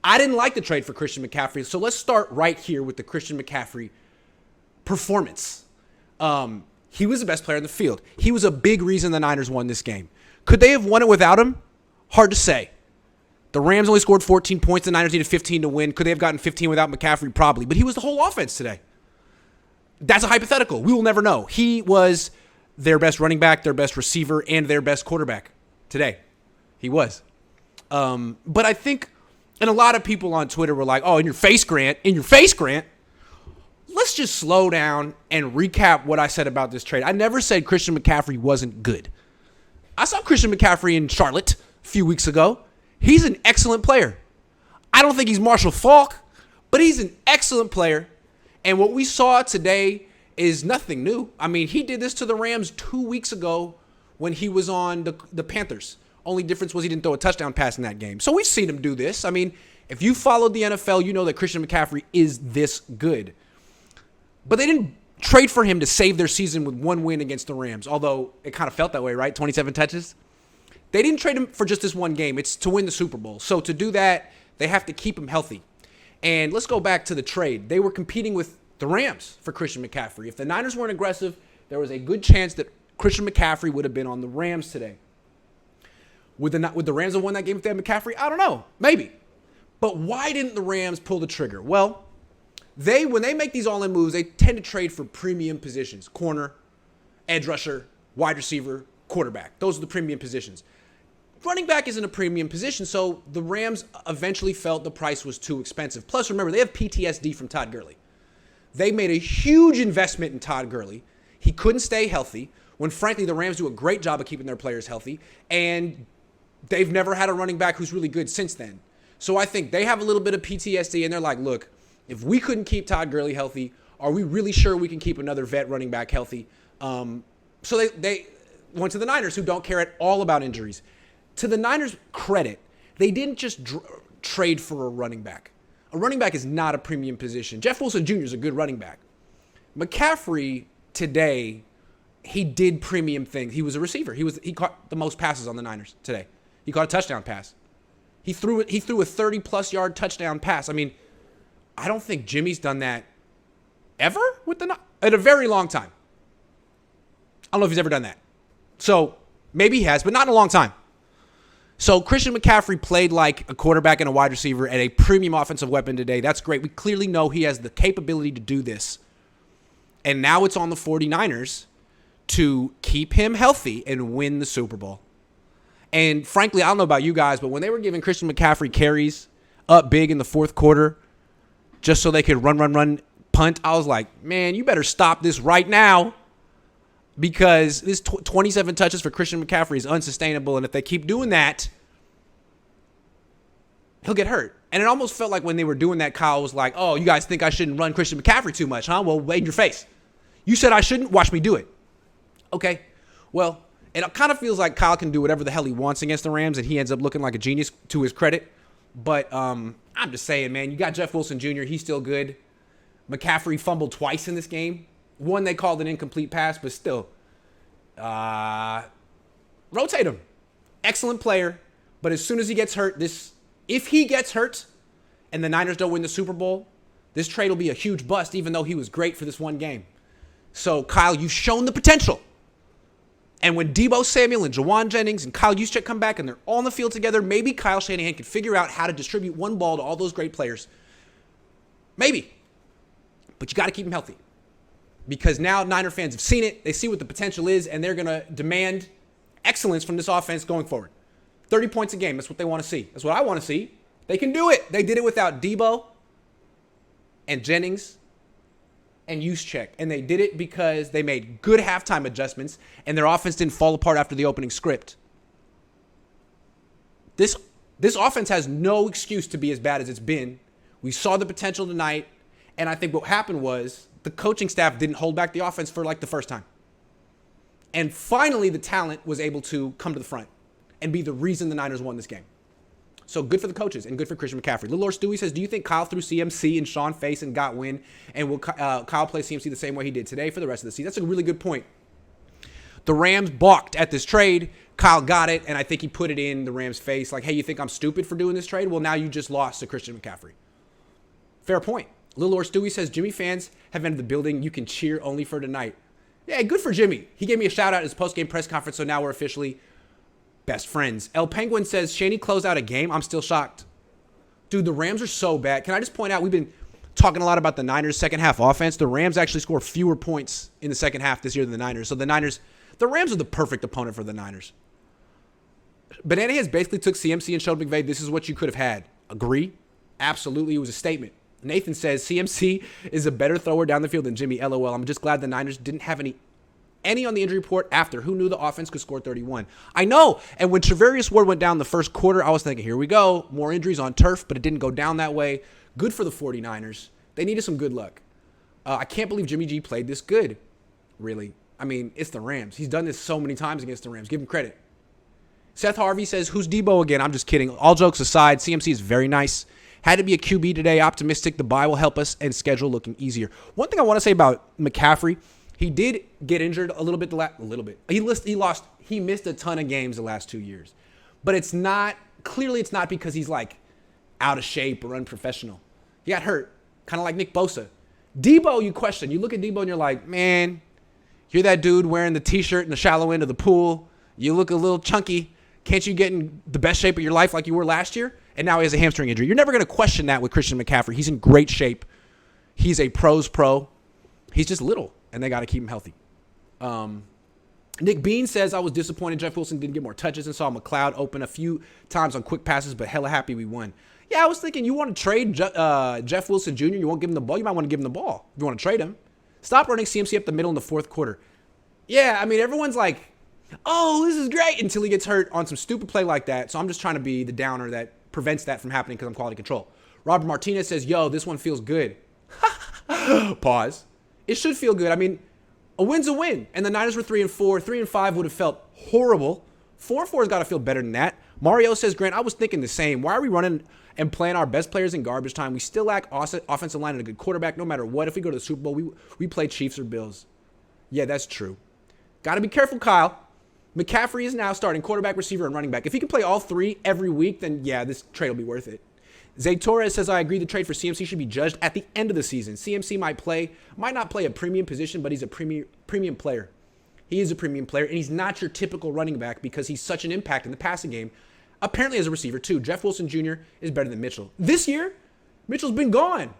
I didn't like the trade for Christian McCaffrey, so let's start right here with the Christian McCaffrey performance. He was the best player in the field. He was a big reason the Niners won this game. Could they have won it without him? Hard to say. The Rams only scored 14 points. The Niners needed 15 to win. Could they have gotten 15 without McCaffrey? Probably. But he was the whole offense today. That's a hypothetical. We will never know. He was their best running back, their best receiver, and their best quarterback today. He was. But I think, and a lot of people on Twitter were like, oh, in your face, Grant. Let's just slow down and recap what I said about this trade. I never said Christian McCaffrey wasn't good. I saw Christian McCaffrey in Charlotte a few weeks ago. He's an excellent player. I don't think he's Marshall Faulk, but he's an excellent player. And what we saw today is nothing new. I mean, he did this to the Rams 2 weeks ago when he was on the Panthers. Only difference was he didn't throw a touchdown pass in that game. So we've seen him do this. I mean, if you followed the NFL, you know that Christian McCaffrey is this good. But they didn't trade for him to save their season with one win against the Rams, although it kind of felt that way, right? 27 touches. They didn't trade him for just this one game. It's to win the Super Bowl. So to do that, they have to keep him healthy. And let's go back to the trade. They were competing with the Rams for Christian McCaffrey. If the Niners weren't aggressive, there was a good chance that Christian McCaffrey would have been on the Rams today. Would the Rams have won that game if they had McCaffrey? I don't know. Maybe. But why didn't the Rams pull the trigger? Well, when they make these all-in moves, they tend to trade for premium positions. Corner, edge rusher, wide receiver, quarterback. Those are the premium positions. Running back isn't a premium position, so the Rams eventually felt the price was too expensive. Plus, remember, they have PTSD from Todd Gurley. They made a huge investment in Todd Gurley. He couldn't stay healthy when, frankly, the Rams do a great job of keeping their players healthy, and they've never had a running back who's really good since then. So I think they have a little bit of PTSD, and they're like, look, if we couldn't keep Todd Gurley healthy, are we really sure we can keep another vet running back healthy? So they went to the Niners, who don't care at all about injuries. To the Niners' credit, they didn't just trade for a running back. A running back is not a premium position. Jeff Wilson Jr. is a good running back. McCaffrey today, he did premium things. He was a receiver. He caught the most passes on the Niners today. He caught a touchdown pass. He threw a 30-plus yard touchdown pass. I mean, I don't think Jimmy's done that ever in a very long time. I don't know if he's ever done that. So maybe he has, but not in a long time. So Christian McCaffrey played like a quarterback and a wide receiver and a premium offensive weapon today. That's great. We clearly know he has the capability to do this. And now it's on the 49ers to keep him healthy and win the Super Bowl. And frankly, I don't know about you guys, but when they were giving Christian McCaffrey carries up big in the fourth quarter just so they could run, punt, I was like, man, you better stop this right now. Because this 27 touches for Christian McCaffrey is unsustainable. And if they keep doing that, he'll get hurt. And it almost felt like when they were doing that, Kyle was like, oh, you guys think I shouldn't run Christian McCaffrey too much, huh? Well, wait in your face. You said I shouldn't. Watch me do it. Okay. Well, it kind of feels like Kyle can do whatever the hell he wants against the Rams, and he ends up looking like a genius to his credit. But I'm just saying, man, you got Jeff Wilson Jr. He's still good. McCaffrey fumbled twice in this game. One, they called an incomplete pass, but still, rotate him. Excellent player, but as soon as he gets hurt, if he gets hurt and the Niners don't win the Super Bowl, this trade will be a huge bust, even though he was great for this one game. So, Kyle, you've shown the potential. And when Deebo Samuel and Jawan Jennings and Kyle Juszczyk come back and they're all on the field together, maybe Kyle Shanahan can figure out how to distribute one ball to all those great players. Maybe. But you got to keep him healthy. Because now Niner fans have seen it, they see what the potential is, and they're going to demand excellence from this offense going forward. 30 points a game, that's what they want to see. That's what I want to see. They can do it. They did it without Deebo and Jennings and Juszczyk, and they did it because they made good halftime adjustments, and their offense didn't fall apart after the opening script. This offense has no excuse to be as bad as it's been. We saw the potential tonight, and I think what happened was the coaching staff didn't hold back the offense for like the first time. And finally, the talent was able to come to the front and be the reason the Niners won this game. So good for the coaches and good for Christian McCaffrey. Little Lord Stewie says, do you think Kyle threw CMC and Sean Face and got win? And will Kyle play CMC the same way he did today for the rest of the season? That's a really good point. The Rams balked at this trade. Kyle got it, and I think he put it in the Rams' face. Like, hey, you think I'm stupid for doing this trade? Well, now you just lost to Christian McCaffrey. Fair point. Lil or Stewie says, Jimmy fans have entered the building. You can cheer only for tonight. Yeah, good for Jimmy. He gave me a shout-out at his post-game press conference, so now we're officially best friends. El Penguin says, Shaney closed out a game. I'm still shocked. Dude, the Rams are so bad. Can I just point out, we've been talking a lot about the Niners' second-half offense. The Rams actually score fewer points in the second half this year than the Niners. So the Rams are the perfect opponent for the Niners. Banana has basically took CMC and showed McVay, this is what you could have had. Agree? Absolutely. It was a statement. Nathan says, CMC is a better thrower down the field than Jimmy. LOL. I'm just glad the Niners didn't have any on the injury report after. Who knew the offense could score 31? I know. And when Trevarius Ward went down the first quarter, I was thinking, here we go. More injuries on turf, but it didn't go down that way. Good for the 49ers. They needed some good luck. I can't believe Jimmy G played this good, really. I mean, it's the Rams. He's done this so many times against the Rams. Give him credit. Seth Harvey says, who's Debo again? I'm just kidding. All jokes aside, CMC is very nice. Had to be a QB today. Optimistic. The bye will help us and schedule looking easier. One thing I want to say about McCaffrey, he did get injured a little bit. He missed a ton of games the last 2 years. But it's not because he's like out of shape or unprofessional. He got hurt, kind of like Nick Bosa. Debo, you question. You look at Debo and you're like, man, you're that dude wearing the T-shirt in the shallow end of the pool. You look a little chunky. Can't you get in the best shape of your life like you were last year? And now he has a hamstring injury. You're never going to question that with Christian McCaffrey. He's in great shape. He's a pro's pro. He's just little, and they got to keep him healthy. Nick Bean says, I was disappointed Jeff Wilson didn't get more touches and saw McLeod open a few times on quick passes, but hella happy we won. Yeah, I was thinking you want to trade Jeff Wilson Jr., you won't give him the ball. You might want to give him the ball if you want to trade him. Stop running CMC up the middle in the fourth quarter. Yeah, I mean, everyone's like, oh, this is great, until he gets hurt on some stupid play like that. So I'm just trying to be the downer that prevents that from happening because I'm quality control. Robert Martinez says, yo, this one feels good. Pause. It should feel good. I mean, a win's a win. And the Niners were 3-4. 3-5 would have felt horrible. 4-4 has got to feel better than that. Mario says, Grant, I was thinking the same. Why are we running and playing our best players in garbage time? We still lack offensive line and a good quarterback. No matter what, if we go to the Super Bowl, we play Chiefs or Bills. Yeah, that's true. Got to be careful, Kyle. McCaffrey is now starting quarterback, receiver, and running back. If he can play all three every week, then yeah, this trade will be worth it. Zay Torres says, I agree the trade for CMC should be judged at the end of the season. CMC might not play a premium position, but he's a premium player. He is a premium player, and he's not your typical running back because he's such an impact in the passing game. Apparently as a receiver, too. Jeff Wilson Jr. is better than Mitchell. This year, Mitchell's been gone.